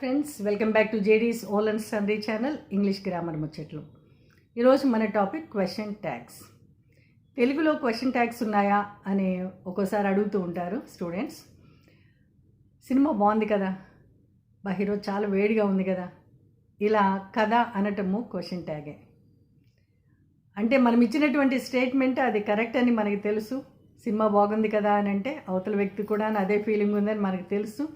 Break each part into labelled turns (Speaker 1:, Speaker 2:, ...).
Speaker 1: Friends, welcome back to JD's all and sundry channel English grammar ముచ్చట్లు. ఈరోజు మన topic question tags. తెలుగులో question tags ఉన్నాయా అని ఒక్కోసారి అడుగుతూ ఉంటారు స్టూడెంట్స్. సినిమా బాగుంది కదా, హీరో చాలా వేడిగా ఉంది కదా, ఇలా కదా అనటము క్వశ్చన్ ట్యాగే. అంటే మనం ఇచ్చినటువంటి స్టేట్మెంట్ అది కరెక్ట్ అని మనకి తెలుసు. సినిమా బాగుంది కదా అని అంటే అవతల వ్యక్తి కూడా అదే ఫీలింగ్ ఉందని మనకు తెలుసు.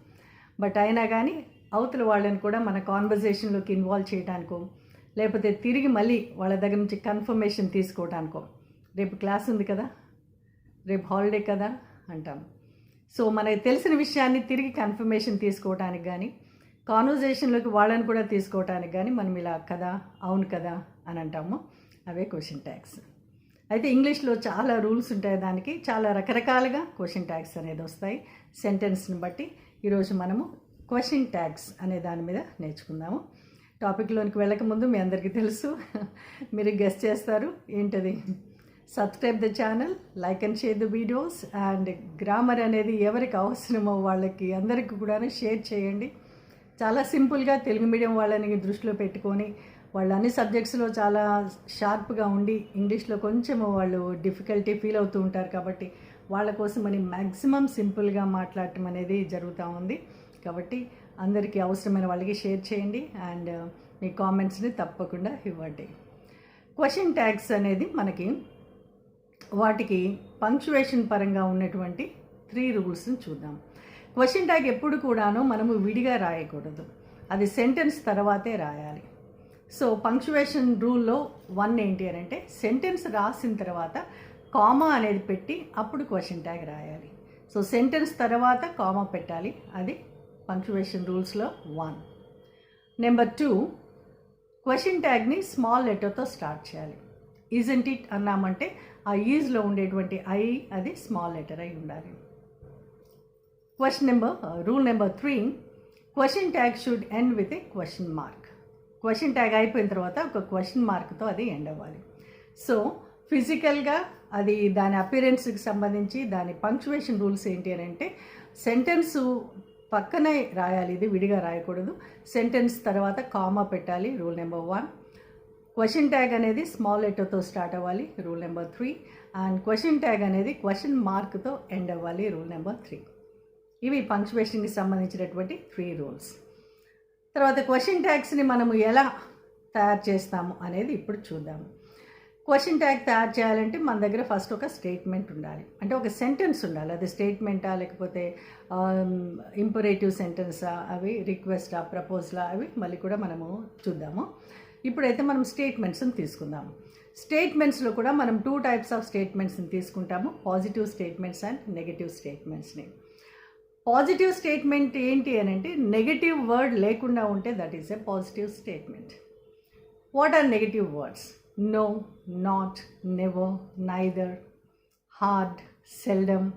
Speaker 1: బట్ అయినా కానీ అవతల వాళ్ళని కూడా మన కాన్వర్జేషన్లోకి ఇన్వాల్వ్ చేయడానికో, లేకపోతే తిరిగి మళ్ళీ వాళ్ళ దగ్గర నుంచి కన్ఫర్మేషన్ తీసుకోవడానికో, రేపు క్లాస్ ఉంది కదా, రేపు హాలిడే కదా అంటాం. సో మనకి తెలిసిన విషయాన్ని తిరిగి కన్ఫర్మేషన్ తీసుకోవడానికి కానీ, కాన్వర్జేషన్లోకి వాళ్ళని కూడా తీసుకోవడానికి కానీ మనం ఇలా కదా, అవును కదా అని అంటాము. అవే క్వశ్చన్ ట్యాగ్స్. అయితే ఇంగ్లీష్లో చాలా రూల్స్ ఉంటాయి, దానికి చాలా రకరకాలుగా క్వశ్చన్ ట్యాగ్స్ అనేది వస్తాయి సెంటెన్స్ని బట్టి. ఈరోజు మనము క్వశ్చన్ ట్యాగ్స్ అనే దాని మీద నేర్చుకుందాము. టాపిక్లోనికి వెళ్ళకముందు మీ అందరికీ తెలుసు, మీరు గెస్ట్ చేస్తారు ఏంటది. Subscribe the channel, like and share the videos, and grammar అనేది ఎవరికి అవసరమో వాళ్ళకి అందరికీ కూడా షేర్ చేయండి. చాలా సింపుల్గా తెలుగు మీడియం వాళ్ళని దృష్టిలో పెట్టుకొని వాళ్ళు అన్ని సబ్జెక్ట్స్లో చాలా షార్ప్గా ఉండి ఇంగ్లీష్లో కొంచెం వాళ్ళు డిఫికల్టీ ఫీల్ అవుతూ ఉంటారు. కాబట్టి వాళ్ళ కోసం అని మ్యాక్సిమం సింపుల్గా మాట్లాడటం అనేది జరుగుతూ ఉంది. కాబట్టి అందరికీ అవసరమైన వాళ్ళకి షేర్ చేయండి అండ్ మీ కామెంట్స్ని తప్పకుండా ఇవ్వండి. క్వశ్చన్ ట్యాగ్స్ అనేది మనకి వాటికి పంక్చువేషన్ పరంగా ఉన్నటువంటి 3 రూల్స్ని చూద్దాం. క్వశ్చన్ ట్యాగ్ ఎప్పుడు కూడాను మనము విడిగా రాయకూడదు, అది సెంటెన్స్ తర్వాతే రాయాలి. సో పంక్చువేషన్ రూల్లో 1 ఏంటి అని అంటే, సెంటెన్స్ రాసిన తర్వాత కామా అనేది పెట్టి అప్పుడు క్వశ్చన్ ట్యాగ్ రాయాలి. సో సెంటెన్స్ తర్వాత కామా పెట్టాలి, అది పంక్చువేషన్ రూల్స్లో 1. నెంబర్ 2, క్వశ్చన్ ట్యాగ్ని స్మాల్ లెటర్తో స్టార్ట్ చేయాలి. ఈజంట్ ఇట్ అన్నామంటే ఆ ఈజ్లో ఉండేటువంటి ఐ అది స్మాల్ లెటర్ అయి ఉండాలి. Rule number 3, question tag should end with a question mark. Question tag అయిపోయిన తర్వాత ఒక క్వశ్చన్ మార్క్తో అది ఎండ్ అవ్వాలి. సో ఫిజికల్గా అది దాని అపిరెన్స్కి సంబంధించి దాని పంక్చువేషన్ రూల్స్ ఏంటి అని అంటే, సెంటెన్స్ పక్కనే రాయాలి, ఇది విడిగా రాయకూడదు. సెంటెన్స్ తర్వాత కామా పెట్టాలి, రూల్ నెంబర్ 1. క్వశ్చన్ ట్యాగ్ అనేది స్మాల్ లెటర్తో స్టార్ట్ అవ్వాలి, rule number 3. And question tag అనేది క్వశ్చన్ మార్క్తో ఎండ్ అవ్వాలి, రూల్ నెంబర్ 3. ఇవి పంక్చువేషన్కి సంబంధించినటువంటి 3 రూల్స్. తర్వాత క్వశ్చన్ ట్యాగ్స్ని మనము ఎలా తయారు చేస్తాము అనేది ఇప్పుడు చూద్దాము. క్వశ్చన్ ట్యాగ్ తయారు చేయాలంటే మన దగ్గర ఫస్ట్ ఒక స్టేట్మెంట్ ఉండాలి, అంటే ఒక సెంటెన్స్ ఉండాలి. అది స్టేట్మెంటా లేకపోతే ఇంపరేటివ్ సెంటెన్సా, అవి రిక్వెస్టా ప్రపోజలా, అవి మళ్ళీ కూడా మనము చూద్దాము. ఇప్పుడైతే మనం స్టేట్మెంట్స్ని తీసుకుందాము. స్టేట్మెంట్స్లో కూడా మనం 2 టైప్స్ ఆఫ్ స్టేట్మెంట్స్ని తీసుకుంటాము, పాజిటివ్ స్టేట్మెంట్స్ అండ్ నెగటివ్ స్టేట్మెంట్స్ని. పాజిటివ్ స్టేట్మెంట్ ఏంటి అని అంటే, నెగటివ్ వర్డ్ లేకుండా ఉంటే that is a positive statement. What are negative words? No, not, never, neither, hard, seldom,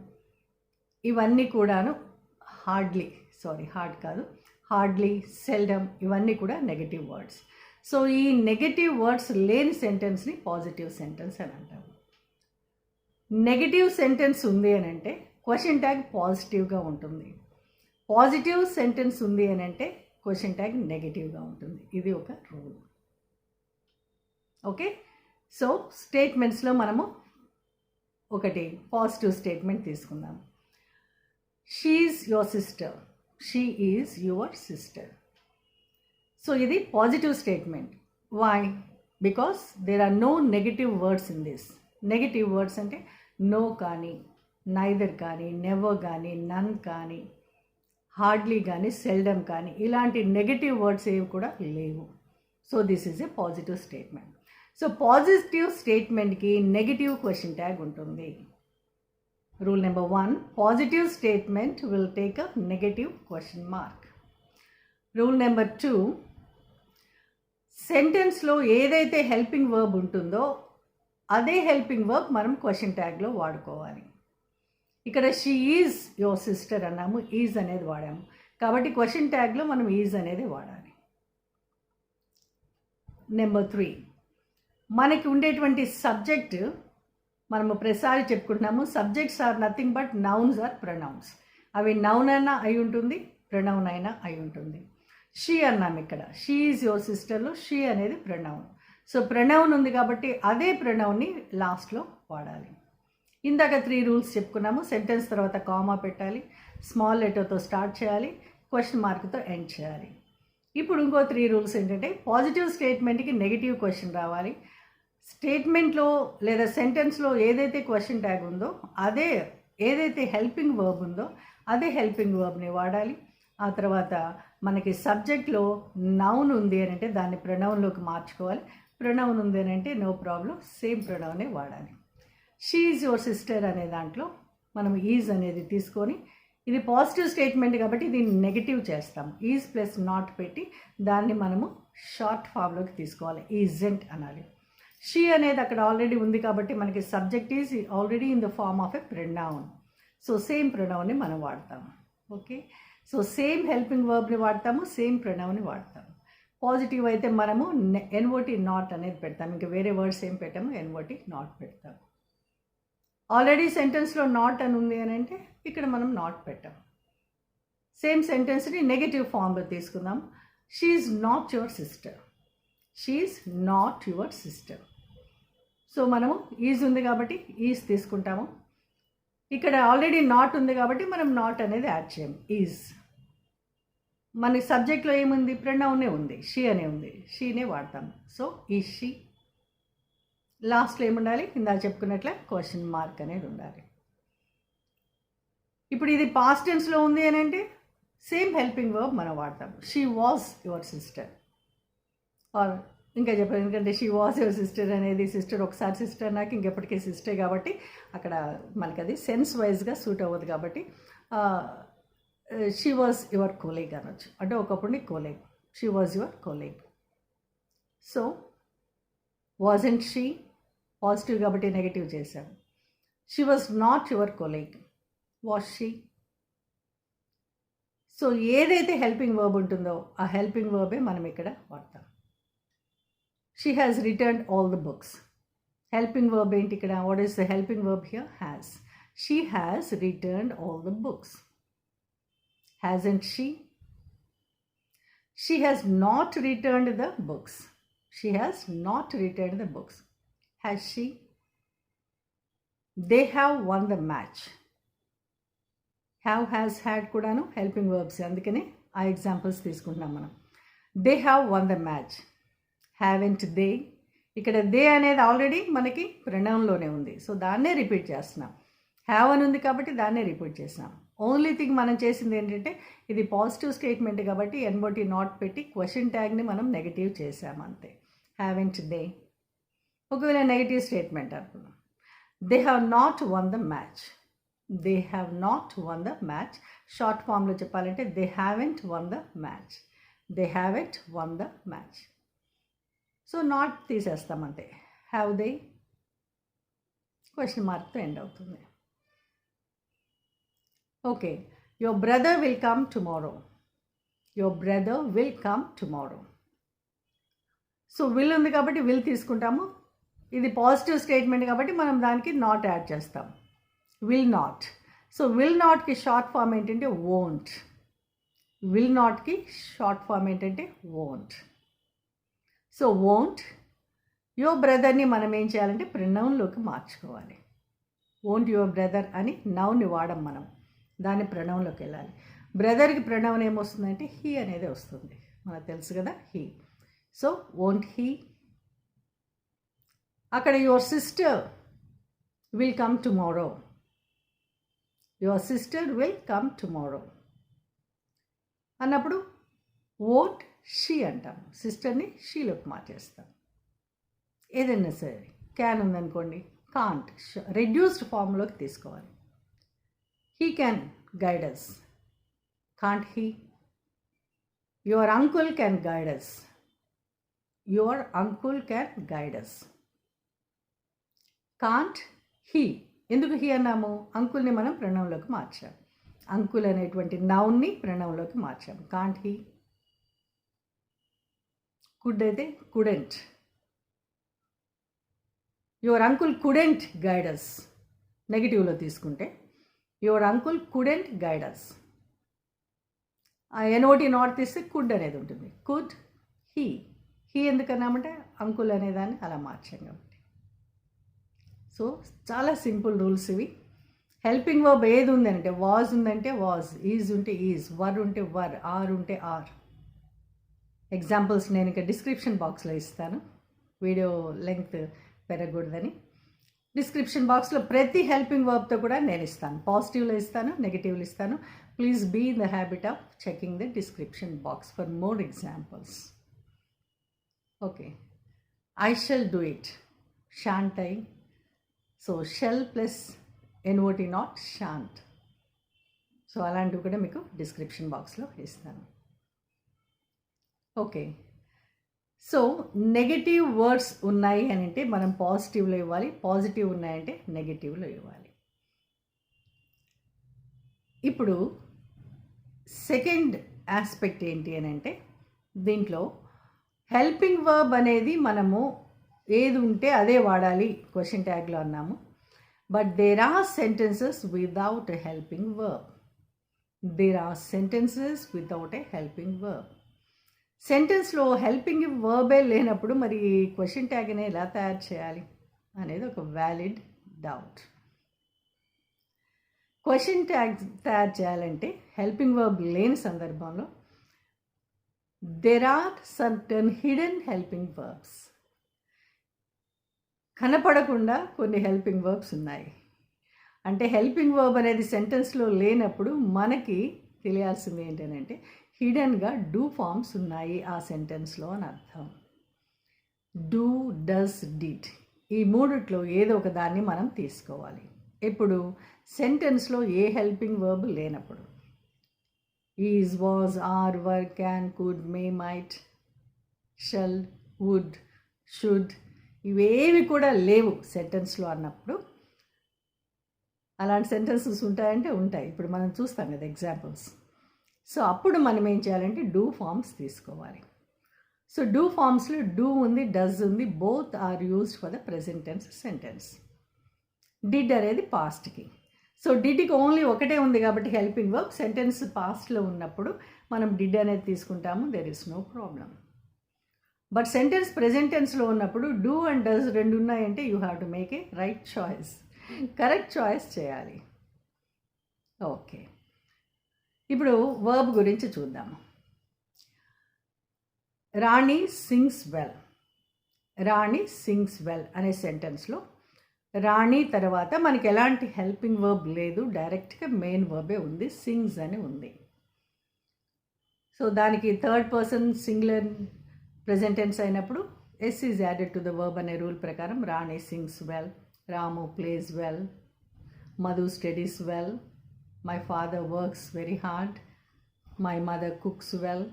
Speaker 1: ఇవన్నీ కూడాను హార్డ్లీ, సెల్డమ్, ఇవన్నీ కూడా నెగటివ్ వర్డ్స్. సో ఈ నెగటివ్ వర్డ్స్ లేని సెంటెన్స్ని పాజిటివ్ సెంటెన్స్ అని అంటాము. నెగటివ్ సెంటెన్స్ ఉంది అని అంటే క్వశ్చన్ ట్యాగ్ పాజిటివ్గా ఉంటుంది. పాజిటివ్ సెంటెన్స్ ఉంది అని అంటే క్వశ్చన్ ట్యాగ్ నెగటివ్గా ఉంటుంది. ఇది ఒక రూల్. ఓకే, సో స్టేట్మెంట్స్లో మనము ఒకటి పాజిటివ్ స్టేట్మెంట్ తీసుకుందాం. She is your sister, she is your sister. So ఇది positive statement. Why? Because there are no negative words in this. Negative words అంటే నో కానీ, నైదర్ కానీ, నెవర్ కానీ, నన్ కానీ, హార్డ్లీ కానీ, సెల్డమ్ కానీ, ఇలాంటి నెగటివ్ వర్డ్స్ ఏవి కూడా లేవు. So this is a positive statement. So positive స్టేట్మెంట్కి నెగటివ్ క్వశ్చన్ ట్యాగ్ ఉంటుంది. Rule number 1, positive statement will take a negative question mark. Rule number 2, సెంటెన్స్లో ఏదైతే హెల్పింగ్ వర్బ్ ఉంటుందో అదే హెల్పింగ్ వర్బ్ మనం క్వశ్చన్ ట్యాగ్లో వాడుకోవాలి. ఇక్కడ షీ ఈజ్ యువర్ సిస్టర్ అన్నాము, ఈజ్ అనేది వాడాము, కాబట్టి క్వశ్చన్ ట్యాగ్లో మనం ఈజ్ అనేది వాడాలి. నెంబర్ 3, మనకి ఉండేటువంటి సబ్జెక్ట్ మనము ప్రతిసారి చెప్పుకుంటున్నాము, subjects are nothing but nouns or pronouns. అవి నౌన్ అయినా అయి ఉంటుంది, ప్రొనౌన్ అయినా అయి ఉంటుంది. షీ అన్నాం ఇక్కడ. షీ ఈజ్ యువర్ సిస్టర్లో షీ అనేది ప్రణౌన్. సో ప్రణౌన్ ఉంది కాబట్టి అదే ప్రణౌన్ని లాస్ట్లో వాడాలి. ఇందాక 3 రూల్స్ చెప్పుకున్నాము. సెంటెన్స్ తర్వాత కామా పెట్టాలి, స్మాల్ లెటర్తో స్టార్ట్ చేయాలి, క్వశ్చన్ మార్క్తో ఎండ్ చేయాలి. ఇప్పుడు ఇంకో 3 రూల్స్ ఏంటంటే పాజిటివ్ స్టేట్మెంట్కి నెగిటివ్ క్వశ్చన్ రావాలి. స్టేట్మెంట్లో లేదా సెంటెన్స్లో ఏదైతే క్వశ్చన్ ట్యాగ్ ఉందో అదే, ఏదైతే హెల్పింగ్ వర్బ్ ఉందో అదే హెల్పింగ్ వర్బ్ని వాడాలి. ఆ తర్వాత మనకి సబ్జెక్ట్లో నౌన్ ఉంది అని అంటే దాన్ని ప్రొనౌన్లోకి మార్చుకోవాలి. ప్రొనౌన్ ఉంది అని అంటే నో ప్రాబ్లం, సేమ్ ప్రొనౌనే వాడాలి. షీ ఈజ్ యువర్ సిస్టర్ అనే దాంట్లో మనం ఈజ్ అనేది తీసుకొని, ఇది పాజిటివ్ స్టేట్మెంట్ కాబట్టి దీన్ని నెగిటివ్ చేస్తాం. ఈజ్ ప్లస్ నాట్ పెట్టి దాన్ని మనము షార్ట్ ఫామ్లోకి తీసుకోవాలి, ఈజెంట్ అనాలి. షీ అనేది అక్కడ ఆల్రెడీ ఉంది కాబట్టి మనకి subject is already in the form of a pronoun. So same ప్రొనౌన్ని మనం వాడతాము. ఓకే, సో సేమ్ హెల్పింగ్ వర్బ్ని వాడతాము, సేమ్ ప్రొనౌన్ని వాడతాము. పాజిటివ్ అయితే మనము ఎన్ఓటి నాట్ అనేది పెడతాము, ఇంకా వేరే వర్డ్స్ ఏం పెట్టాము, ఎన్ఓటి నాట్ పెడతాము. ఆల్రెడీ సెంటెన్స్లో నాట్ అని ఉంది అని అంటే ఇక్కడ మనం నాట్ పెట్టాము. సేమ్ సెంటెన్స్ని నెగటివ్ ఫామ్లో తీసుకుందాం. She is not your sister, she is not your sister. So మనము ఈజ్ ఉంది కాబట్టి ఈజ్ తీసుకుంటాము. ఇక్కడ ఆల్రెడీ నాట్ ఉంది కాబట్టి మనం నాట్ అనేది యాడ్ చేయము, ఈజ్. మనకి సబ్జెక్ట్లో ఏముంది, ప్రొనౌనే ఉంది, షీ అనే ఉంది, షీనే వాడతాము. సో ఈ షీ. లాస్ట్లో ఏముండాలి, ఇందాక చెప్పుకున్నట్లే క్వశ్చన్ మార్క్ అనేది ఉండాలి. ఇప్పుడు ఇది పాస్ట్ టెన్స్లో ఉంది అని అంటే సేమ్ హెల్పింగ్ వర్బ్ మనం వాడతాము. She was your sister, or ఇంకా చెప్పాలి, ఎందుకంటే షీ వాజ్ యువర్ సిస్టర్ అనేది సిస్టర్ ఒకసారి సిస్టర్ నాకు ఇంకెప్పటికీ సిస్టర్ కాబట్టి అక్కడ మనకి అది సెన్స్ వైజ్గా సూట్ అవ్వదు కాబట్టి షీ వాజ్ యువర్ కోలీగ్ అనొచ్చు. అంటే ఒకప్పుడు నీ colleague, she was your colleague. So wasn't she positive కాబట్టి నెగిటివ్ చేశాము. She was not your colleague, was she. So ఏదైతే హెల్పింగ్ వర్బ్ ఉంటుందో ఆ హెల్పింగ్ వర్బే మనం ఇక్కడ వాడతాం. She has returned all the books. Helping verb ఏంటి ఇక్కడ, what is the helping verb here, has. She has returned all the books. Hasn't she? She has not returned the books. She has not returned the books. Has she? They have won the match. Have, has, had కూడాను helping verbs, అందుకనే ఆ examples తీసుకుంటున్నాం మనం. They have one the match. Haven't they, ఇక్కడ they అనేది already మనకి ప్రొనౌన్లోనే ఉంది, so దాన్నే రిపీట్ చేస్తున్నాం. హ్యావ్ అని ఉంది కాబట్టి దాన్నే రిపీట్ చేసినాం. ఓన్లీ థింగ్ మనం చేసింది ఏంటంటే ఇది పాజిటివ్ స్టేట్మెంట్ కాబట్టి ఎన్ఓటి నాట్ పెట్టి క్వశ్చన్ ట్యాగ్ని మనం నెగిటివ్ చేసాము అంతే. Haven't they. ఒకవేళ నెగిటివ్ స్టేట్మెంట్ అనుకున్నాం, they have not one the match. They have not one the match. Short ఫామ్లో చెప్పాలంటే they haven't one the match. They haven't one the match. So not తీసేస్తాం అంతే. Have they question మార్క్తో end అవుతుంది. Okay, your brother will come tomorrow. Your brother will come tomorrow. So will ఉంది కాబట్టి will తీసుకుంటాము. ఇది positive statement కాబట్టి మనం దానికి నాట్ యాడ్ చేస్తాం, విల్ నాట్. సో విల్ నాట్కి షార్ట్ ఫామ్ ఏంటంటే వోంట్. విల్ నాట్కి షార్ట్ ఫామ్ ఏంటంటే వోంట్. So won't. యువర్ బ్రదర్ని మనం ఏం చేయాలంటే ప్రొనౌన్లోకి మార్చుకోవాలి. వోంట్ యువర్ బ్రదర్ అని నౌన్ని వాడం మనం, దాన్ని ప్రొనౌన్లోకి వెళ్ళాలి. బ్రదర్కి ప్రొనౌన్ ఏమొస్తుందంటే హీ అనేది వస్తుంది, మనకు తెలుసు కదా, హీ. So won't he. అక్కడ your sister will come tomorrow. Your sister will come tomorrow అన్నప్పుడు వోంట్ షీ అంటాం, సిస్టర్ని షీలోకి మార్చేస్తాం. ఏదైనా సరే, క్యాన్ ఉందనుకోండి, కాంట్ రెడ్యూస్డ్ ఫామ్లోకి తీసుకోవాలి. He can guide us. Can't he? Your uncle can guide us. Your uncle can guide us. Can't he? ఎందుకు he అన్నాము, అంకుల్ని మనం ప్రణవంలోకి మార్చాం. అంకుల్ అనేటువంటి నౌన్ని ప్రణవంలోకి మార్చాం. Can't he. కుడ్ అయితే couldn't. Your uncle couldn't guide us. నెగిటివ్లో తీసుకుంటే your uncle couldn't guide us. NOT not తీస్తే కుడ్ అనేది ఉంటుంది. కుడ్ హీ ఎందుకన్నామంటే అంకుల్ అనేదాన్ని అలా మార్చాం కాబట్టి. సో చాలా సింపుల్ రూల్స్ ఇవి. హెల్పింగ్ వర్బ్ ఏది ఉందంటే వాజ్ ఉందంటే వాజ్, ఈజ్ ఉంటే ఈజ్, వర్ ఉంటే వర్, ఆర్ ఉంటే ఆర్. ఎగ్జాంపుల్స్ నేను ఇక డిస్క్రిప్షన్ బాక్స్లో ఇస్తాను, వీడియో లెంగ్త్ పెరగకూడదని. డిస్క్రిప్షన్ బాక్స్లో ప్రతి హెల్పింగ్ వర్బ్తో కూడా నేను ఇస్తాను. పాజిటివ్లో ఇస్తాను, నెగిటివ్లో ఇస్తాను. Please be in the habit of checking the description box for more examples. Okay, I shall do it, shan't I. So shall plus N O T not shan't. So అలాంటివి కూడా మీకు డిస్క్రిప్షన్ బాక్స్లో ఇస్తాను. ఓకే, సో నెగటివ్ వర్డ్స్ ఉన్నాయి అని అంటే మనం పాజిటివ్లో ఇవ్వాలి, పాజిటివ్ ఉన్నాయంటే నెగటివ్లో ఇవ్వాలి. ఇప్పుడు సెకండ్ ఆస్పెక్ట్ ఏంటి అని అంటే దీంట్లో హెల్పింగ్ వర్బ్ అనేది మనము ఏది ఉంటే అదే వాడాలి క్వశ్చన్ ట్యాగ్లో అన్నాము. But there are sentences without a helping verb. There are sentences without a helping verb. సెంటెన్స్లో హెల్పింగ్ వర్బే లేనప్పుడు మరి క్వశ్చన్ ట్యాగ్ అనేది ఎలా తయారు చేయాలి అనేది ఒక వ్యాలిడ్ డౌట్. క్వశ్చన్ ట్యాగ్ తయారు చేయాలంటే హెల్పింగ్ వర్బ్ లేని సందర్భంలో there are certain hidden helping verbs. కనపడకుండా కొన్ని హెల్పింగ్ వర్బ్స్ ఉన్నాయి. అంటే హెల్పింగ్ వర్బ్ అనేది సెంటెన్స్లో లేనప్పుడు మనకి తెలియాల్సింది ఏంటంటే హిడెన్గా డూ ఫార్మ్స్ ఉన్నాయి ఆ సెంటెన్స్లో అని అర్థం. డూ, డస్, డిడ్ ఈ మూడిట్లో ఏదో ఒక దాన్ని మనం తీసుకోవాలి. ఇప్పుడు సెంటెన్స్లో ఏ హెల్పింగ్ వర్బ్ లేనప్పుడు is, was, are, were, can, could, may, might, shall, would, should ఇవేవి కూడా లేవు సెంటెన్స్లో అన్నప్పుడు. అలాంటి సెంటెన్సెస్ ఉంటాయంటే ఉంటాయి. ఇప్పుడు మనం చూస్తాం కదా ఎగ్జాంపుల్స్. సో అప్పుడు మనం ఏం చేయాలంటే డూ ఫార్మ్స్ తీసుకోవాలి. సో డూ ఫార్మ్స్లో డూ ఉంది, డస్ ఉంది, both are used for the present tense sentence. Did అనేది పాస్ట్కి. సో డిడ్కి ఓన్లీ ఒకటే ఉంది కాబట్టి హెల్పింగ్ వర్బ్ సెంటెన్స్ పాస్ట్లో ఉన్నప్పుడు మనం డిడ్ అనేది తీసుకుంటాము, there is no problem. But sentence present టెన్స్లో ఉన్నప్పుడు డూ అండ్ డస్ రెండు ఉన్నాయంటే you have to make a right choice, correct choice చేయాలి. ఓకే, ఇప్పుడు వర్బ్ గురించి చూద్దాము. Rani sings well. Rani sings well అనే సెంటెన్స్లో రాణి తర్వాత మనకి ఎలాంటి హెల్పింగ్ వర్బ్ లేదు, డైరెక్ట్గా మెయిన్ వర్బే ఉంది, సింగ్స్ అని ఉంది. సో దానికి third person singular present tense అయినప్పుడు S is added to the verb అనే రూల్ ప్రకారం Rani sings well, Ramu plays well, Madhu studies well, my father works very hard, my mother cooks well.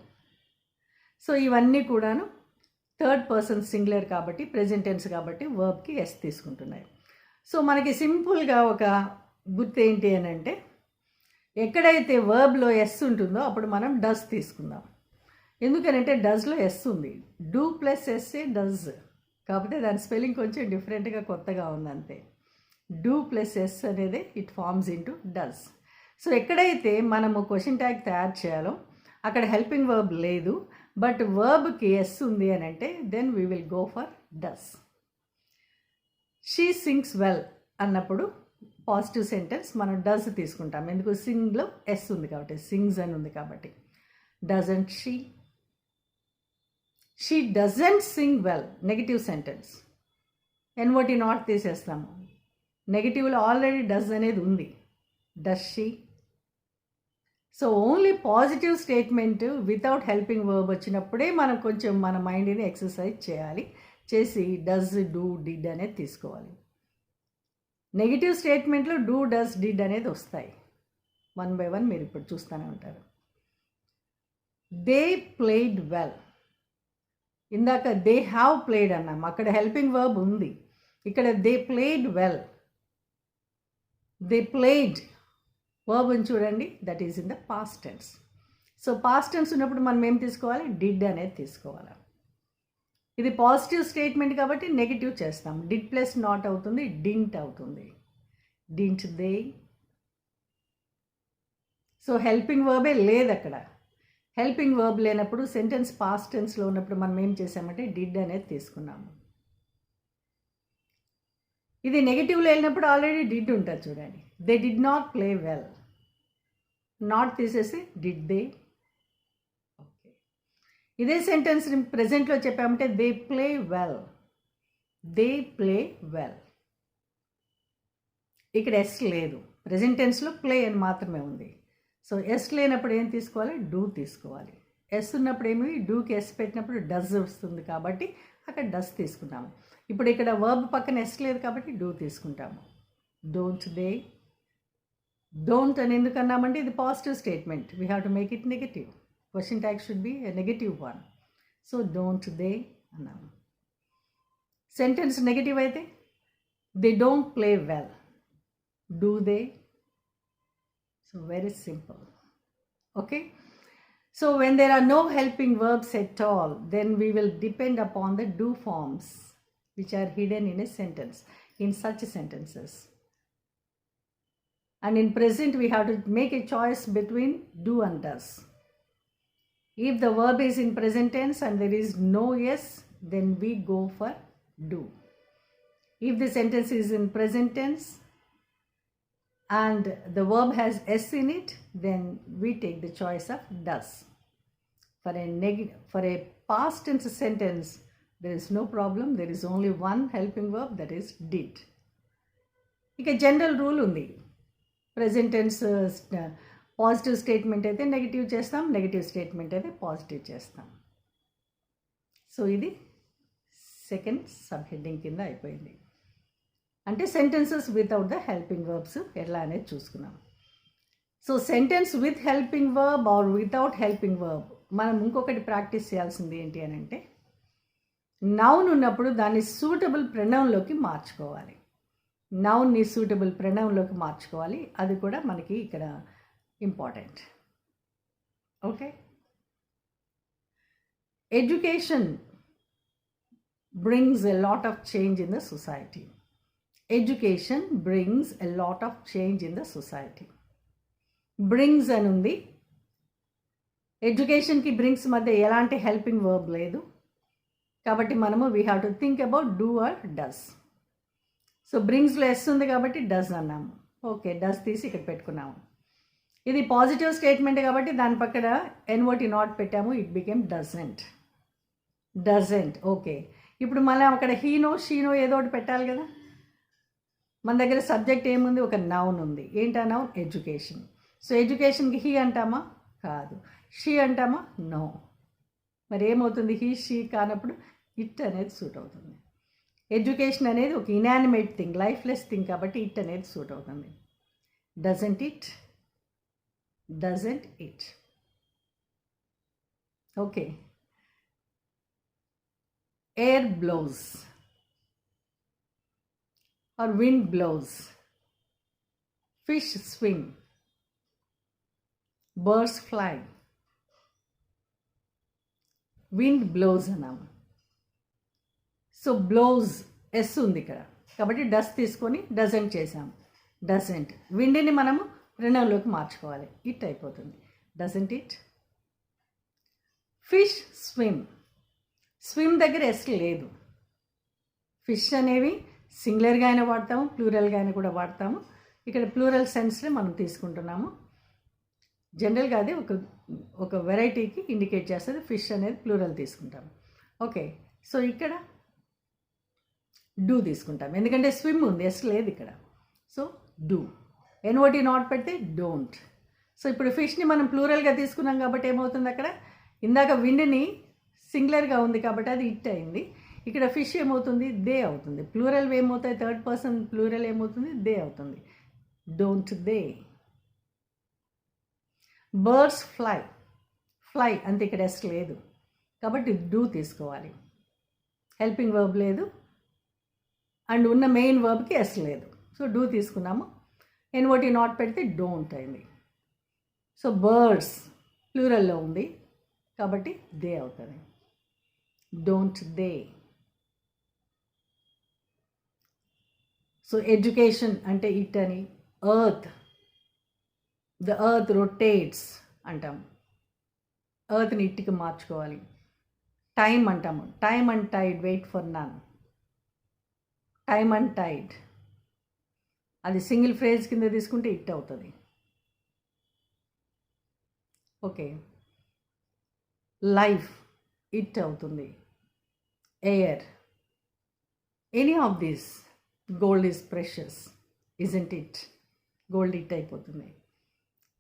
Speaker 1: So ఇవన్నీ కూడాను third person singular కాబట్టి present tense కాబట్టి వర్బ్కి yes తీసుకుంటున్నాయి. So మనకి సింపుల్గా ఒక గుర్తు ఏంటి అని అంటే ఎక్కడైతే వర్బ్లో ఎస్ ఉంటుందో అప్పుడు మనం డస్ తీసుకుందాం. ఎందుకనంటే డస్లో ఎస్ ఉంది, డూ ప్లస్ ఎస్ఏ డస్, కాకపోతే దాని స్పెల్లింగ్ కొంచెం డిఫరెంట్గా కొత్తగా ఉంది అంతే. డూ ప్లస్ ఎస్ అనేది it forms into does. So ఎక్కడైతే మనము క్వశ్చన్ ట్యాగ్ తయారు చేయాలో అక్కడ హెల్పింగ్ వర్బ్ లేదు, బట్ వర్బ్కి ఎస్ ఉంది అని అంటే then we will go for does. She sings well అన్నప్పుడు పాజిటివ్ సెంటెన్స్ మనం డస్ తీసుకుంటాం, ఎందుకు సింగ్లో ఎస్ ఉంది కాబట్టి, సింగ్స్ అని ఉంది కాబట్టి. Doesn't she, she doesn't sing well negative sentence, NOT not తీసేస్తాము, నెగిటివ్లో ఆల్రెడీ డస్ అనేది ఉంది, does she. So only positive statement without helping verb వచ్చినప్పుడే మనం కొంచెం మన మైండ్ని ఎక్సర్సైజ్ చేయాలి, చేసి డస్, డూ, డిడ్ అనేది తీసుకోవాలి. నెగిటివ్ స్టేట్మెంట్లో డూ, డస్, డిడ్ అనేది వస్తాయి, వన్ బై వన్ మీరు ఇప్పుడు చూస్తూనే ఉంటారు. దే ప్లేడ్ వెల్, ఇందాక దే హ్యావ్ ప్లేడ్ అన్నాం, అక్కడ హెల్పింగ్ వర్బ్ ఉంది, ఇక్కడ they played well. They played verb చూడండి, that is in the past tense. So past tense ఉన్నప్పుడు మనం ఏం తీసుకోవాలి, డిడ్ అనేది తీసుకోవాలి. ఇది పాజిటివ్ స్టేట్మెంట్ కాబట్టి నెగిటివ్ చేస్తాం, డిడ్ ప్లస్ నాట్ అవుతుంది, డింట్ అవుతుంది, డింట్ దే. సో హెల్పింగ్ వర్బే లేదు అక్కడ, హెల్పింగ్ వర్బ్ లేనప్పుడు సెంటెన్స్ పాస్ట్ టెన్స్లో ఉన్నప్పుడు మనం ఏం చేసామంటే డిడ్ అనేది తీసుకున్నాము. ఇది నెగిటివ్లో వెళ్ళినప్పుడు ఆల్రెడీ డిడ్ ఉంటుంది చూడండి. They did not play well, not తీసేసి డిడ్ దే. ఓకే, ఇదే సెంటెన్స్ ప్రెజెంట్లో చెప్పామంటే they play well, they play well. ఇక్కడ ఎస్ లేదు, ప్రెజెంట్ టెన్స్లో ప్లే అని మాత్రమే ఉంది. సో ఎస్ లేనప్పుడు ఏం తీసుకోవాలి, డూ తీసుకోవాలి. ఎస్ ఉన్నప్పుడు ఏమి, డూకి ఎస్ పెట్టినప్పుడు డస్ వస్తుంది కాబట్టి అక్కడ డస్ తీసుకుంటాము. ఇప్పుడు ఇక్కడ వర్బ్ పక్కన ఎస్ లేదు కాబట్టి డూ తీసుకుంటాము. డోంట్ దే, డోంట్ అని ఎందుకు అన్నామంటే ఇది positive statement, we have to make it negative. Question tag should be a negative one. So don't they అన్నాము. సెంటెన్స్ నెగటివ్ అయితే they don't play well, do they? So very simple. Okay, so when there are no helping verbs at all, then we will depend upon the do forms which are hidden in a sentence, in such sentences. And in present we have to make a choice between do and does. If the verb is in present tense and there is no yes, then we go for do. If the sentence is in present tense and the verb has s in it, then we take the choice of does. For a past tense sentence, there is no problem, there is only one helping verb, that is did. ఇక general rule ఉంది, present tense positive statement అయితే negative చేస్తాం, negative statement అయితే positive చేస్తాం. So ఇది second sub heading కింద అయిపోయింది. అంటే sentences without the helping verbs ఎట్లా అనేది చూసుకున్నాం. So sentence with helping verb or without helping verb మనం ఇంకొకటి ప్రాక్టీస్ చేయాల్సింది ఏంటి అని అంటే, నౌన్ ఉన్నప్పుడు దాన్ని సూటబుల్ ప్రణవంలోకి మార్చుకోవాలి. నౌన్ని సూటబుల్ ప్రణవంలోకి మార్చుకోవాలి, అది కూడా మనకి ఇక్కడ important. Okay, education brings a lot of change in the society. Education brings a lot of change in the society. Brings అని ఉంది, ఎడ్యుకేషన్కి బ్రింగ్స్ మధ్య ఎలాంటి హెల్పింగ్ వర్బ్ లేదు కాబట్టి మనము we have to think about do or does. So బ్రింగ్స్లో S ఉంది కాబట్టి డస్ అన్నాము. ఓకే, డస్ తీసి ఇక్కడ పెట్టుకున్నాము. ఇది పాజిటివ్ స్టేట్మెంట్ కాబట్టి దాని పక్కన ఎన్ఓటి నాట్ పెట్టాము, it became doesn't. Doesn't. Okay, ఇప్పుడు మళ్ళీ అక్కడ హీనో షీనో ఏదో ఒకటి పెట్టాలి కదా. మన దగ్గర సబ్జెక్ట్ ఏముంది, ఒక నౌన్ ఉంది. ఏంటా నౌన్? ఎడ్యుకేషన్. సో ఎడ్యుకేషన్కి హీ అంటామా? కాదు. షీ అంటామా? నో. మరి ఏమవుతుంది? హీ షీ కానప్పుడు ఇట్ అనేది సూట్ అవుతుంది. ఎడ్యుకేషన్ అనేది ఒక ఇనానిమేట్ థింగ్, లైఫ్లెస్ థింగ్ కాబట్టి ఇట్ అనేది సూట్ అవుతుంది. Doesn't it, doesn't it. Okay, air blows or wind blows, fish swim, birds fly. Wind blows అన్నాము. సో బ్లోస్ ఎస్ ఉంది ఇక్కడ కాబట్టి డస్ తీసుకొని డజంట్ చేసాము. డజంట్. విండ్ని మనము ప్రణవంలోకి మార్చుకోవాలి, ఇట్ అయిపోతుంది. Doesn't it. Fish swim. Swim దగ్గర ఎస్ లేదు. ఫిష్ అనేవి సింగులర్గా అయినా వాడతాము, ప్లూరల్గా అయినా కూడా వాడతాము. ఇక్కడ ప్లూరల్ సెన్స్ని మనం తీసుకుంటున్నాము. జనరల్గా అది ఒక వెరైటీకి ఇండికేట్ చేస్తుంది. ఫిష్ అనేది ప్లూరల్ తీసుకుంటాము. ఓకే, సో ఇక్కడ డూ తీసుకుంటాం ఎందుకంటే స్విమ్ ఉంది, ఎస్ లేదు ఇక్కడ. So do. ఎన్ఓటి నాట్ పెడితే డోంట్. సో ఇప్పుడు ఫిష్ని మనం ప్లూరల్గా తీసుకున్నాం కాబట్టి ఏమవుతుంది, అక్కడ ఇందాక విండ్ని సింగులర్గా ఉంది కాబట్టి అది ఇట్ అయింది. ఇక్కడ ఫిష్ ఏమవుతుంది? దే అవుతుంది. ప్లూరల్ ఏమవుతాయి? థర్డ్ పర్సన్ ప్లూరల్ ఏమవుతుంది? దే అవుతుంది. Don't they. Birds fly. Fly అంతే, ఇక్కడ ఎస్ లేదు కాబట్టి డూ తీసుకోవాలి. హెల్పింగ్ వర్బ్ లేదు అండ్ ఉన్న మెయిన్ వర్బ్కి ఎస్ లేదు. సో డూ తీసుకున్నాము. ఎన్ఓటి నాట్ పెడితే డోంట్ అయింది. సో బర్డ్స్ ప్లూరల్లో ఉంది కాబట్టి దే అవుతుంది. Don't they. సో ఎడ్యుకేషన్ అంటే ఇట్ అని. ఎర్త్, ద ఎర్త్ రొటేట్స్ అంటాం. ఎర్త్ని ఇట్కి మార్చుకోవాలి. టైం అంటాము, time and tide wait for none. Time and Tide అది సింగిల్ ఫ్రేజ్ కింద తీసుకుంటే ఇట్ అవుతుంది. ఓకే, లైఫ్ ఇట్ అవుతుంది. Air, any of this. Gold is precious, isn't it? Gold it అయిపోతుంది.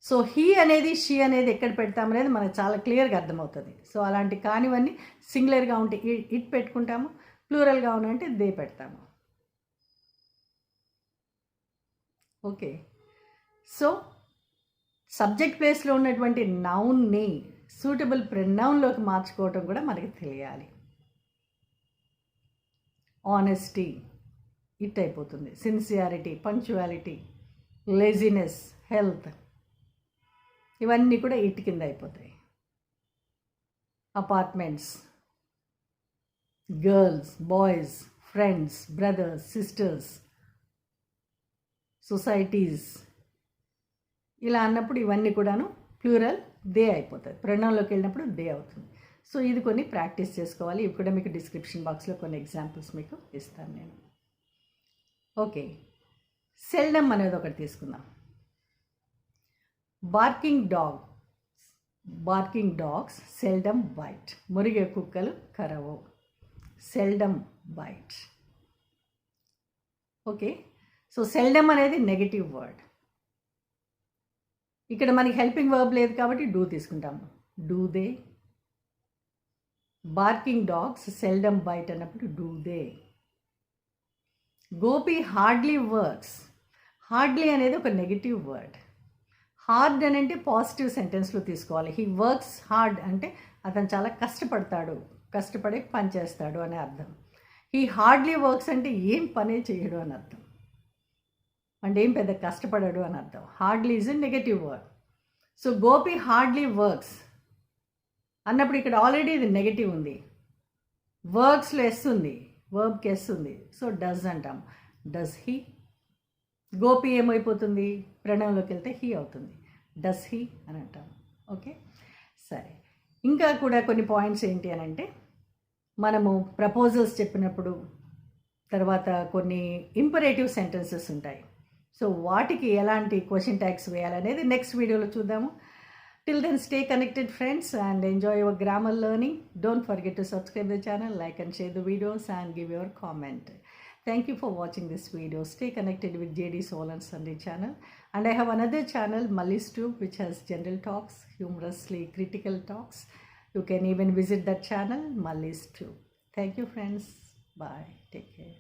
Speaker 1: సో హీ అనేది షీ అనేది ఎక్కడ పెడతామనేది మనకు చాలా క్లియర్గా అర్థమవుతుంది. సో అలాంటి కానివన్నీ సింగులర్గా ఉంటే ఇట్ పెట్టుకుంటాము, ప్లూరల్గా ఉన్నంటే దే పెడతాము. ఓకే, సో సబ్జెక్ట్ ప్లేస్లో ఉన్నటువంటి నౌన్ని సూటబుల్ ప్రొనౌన్లోకి మార్చుకోవటం కూడా మనకి తెలియాలి. ఆనెస్టీ ఇట్ అయిపోతుంది. సిన్సియారిటీ, పంక్చువాలిటీ, లేజినెస్, హెల్త్, ఇవన్నీ కూడా ఇట్ కింద అయిపోతాయి. Apartments, girls, boys, friends, brothers, sisters, societies, ఇలా అన్నప్పుడు ఇవన్నీ కూడాను ప్లూరల్ దే అయిపోతుంది. ప్రొనౌన్లోకి వెళ్ళినప్పుడు దే అవుతుంది. సో ఇది కొన్ని ప్రాక్టీస్ చేసుకోవాలి. ఇవి కూడా మీకు డిస్క్రిప్షన్ బాక్స్లో కొన్ని ఎగ్జాంపుల్స్ మీకు ఇస్తాను నేను. ఓకే, సెల్డమ్ అనేది ఒకటి తీసుకుందాం. Barking dogs seldom bite. మురిగే కుక్కలు కరవు. Seldom bite. Okay, so seldom అనేది నెగటివ్ వర్డ్. ఇక్కడ మనకి హెల్పింగ్ వర్బ్ లేదు కాబట్టి డూ తీసుకుంటాము. Do they. Barking dogs seldom bite అన్నప్పుడు do they. Gopi hardly works. Hardly అనేది ఒక నెగిటివ్ వర్డ్. హార్డ్ అని అంటే పాజిటివ్ సెంటెన్స్లో తీసుకోవాలి. హీ వర్క్స్ హార్డ్ అంటే అతను చాలా కష్టపడతాడు, కష్టపడి పని చేస్తాడు అనే అర్థం. హీ హార్డ్లీ వర్క్స్ అంటే ఏం పనే చేయడు అని అర్థం, అంటే ఏం పెద్ద కష్టపడాడు అని అర్థం. Hardly is a negative word. So Gopi hardly works అన్నప్పుడు ఇక్కడ ఆల్రెడీ ఇది నెగటివ్ ఉంది. వర్క్స్లో ఎస్ ఉంది, వర్బ్కి ఎస్ ఉంది. సో డస్ అంటాం. Does he. గోపి ఏమైపోతుంది? ప్రణవంలోకి వెళ్తే హీ అవుతుంది. డస్ హీ అని అంటాం. ఓకే, సరే. ఇంకా కూడా కొన్ని పాయింట్స్ ఏంటి అని అంటే, మనము ప్రపోజల్స్ చెప్పినప్పుడు తర్వాత కొన్ని ఇంపరేటివ్ సెంటెన్సెస్ ఉంటాయి. సో వాటికి ఎలాంటి క్వశ్చన్ ట్యాగ్స్ వేయాలనేది నెక్స్ట్ వీడియోలో చూద్దాము. Till then, stay connected, friends, and enjoy your grammar learning. Don't forget to subscribe the channel, like and share the videos, and give your comment. Thank you for watching this video. Stay connected with JD Soul and Sunday channel. And I have another channel, Malli's Tube, which has general talks, humorously critical talks. You can even visit that channel, Malli's Tube. Thank you, friends. Bye. Take care.